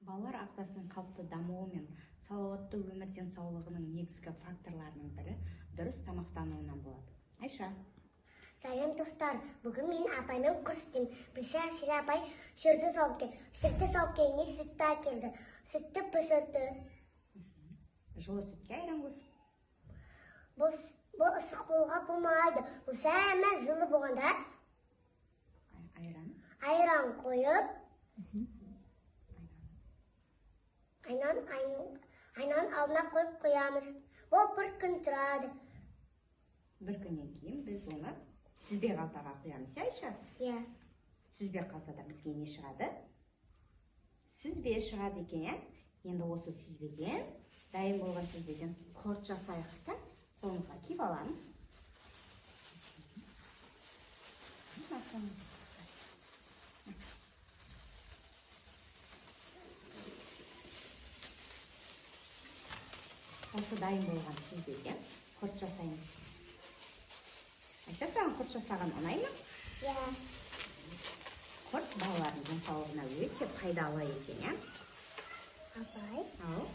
Балалар ағзасының қалыпты дамуы мен салауатты өмір денсаулығының негізгі факторларының бірі дұрыс тамақтануынан болады. Айша. Сәлем достар, бүгін мен апаймен күрістім. Білші Әсілі апай сүрді салып келіне сүтті әкелді. Сүтті пісірді. Жылы сүтке айран қосып. Бұл ысық болға болмайды. Бұл сәмәз жылы болғанда айран қойып, айнан алдына қойып қоямыз. Бұл бір күн тұрады. Бір күннен кейін біз оны сүзбе қалтаға қоямыз, Айша? Иә. Сүзбе қалтада бізге не шығады? Сүзбе шығады екен, енді осы сүзбеден, дайын болған сүзбеден құрт жасайық та, қолымызға киіп аламыз. Осы дайын болған сүзбеден құрт жасаймыз. Айша, саған құрт жасаған ұнай ма? Иә. Құрт балалардың денсаулығына өте пайдалы екен, иә? Апай, Ау.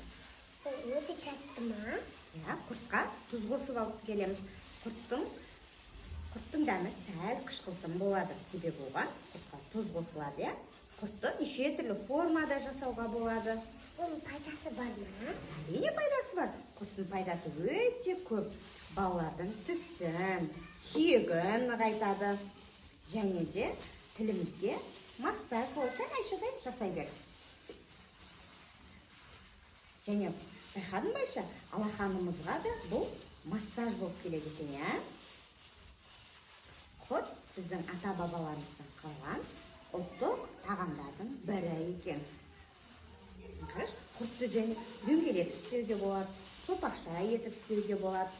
бұл өте тәтті ма? Иә, құртқа тұз қосып алып келеміз. Құрттың дәмі сәл қышқылтым болады. Себебі оған құртқа тұз қосылады, иә? Құртты неше түрлі формада жасауға болады. Оның пайдасы бар ма? Әрине пайдасы бар. Құрттың пайдасы өте көп. Балалардың түсін, сүйегін нығайтады. Және де тілімізге массаж болса, Айшадай жасай бер. Және байқадың ба, Айша, алақанымызға да бұл массаж болып келеді екен, иә? Құрт біздің ата-бабаларымыздан қалған ұлттық тағамдардың бірі екен. Құртты және дөңгелетіп істеуге болады, сопақша етіп істеуге болады.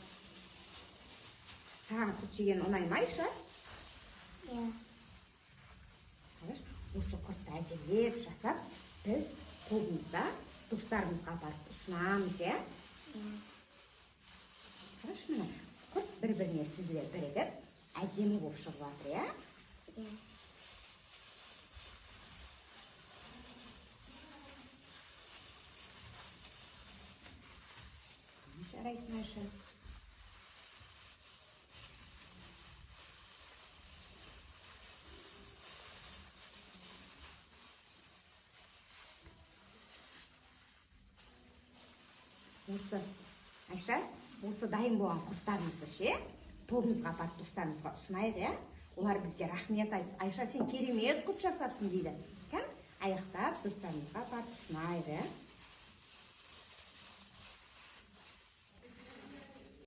Саған құрт жеген ұнай ма, Айша? Иә. Осы құртты әзірлеп жасап, біз қолымызда достарымызға барып ұсынамыз, иә? Қараш, міне, құрт бір-біріне сүзіле бірігіп, әдемі болып шығып жатыр, иә? Иә. Жарайсың, Айша. Айша, осы дайын болған құрттарымызды ше, тобымызға апарып достарымызға ұсынайық, иә? Олар бізге рахмет айтып, Айша, сен керемет құрт жасапсың дейді. Аяқтап достарымызға апарып ұсынайық, иә?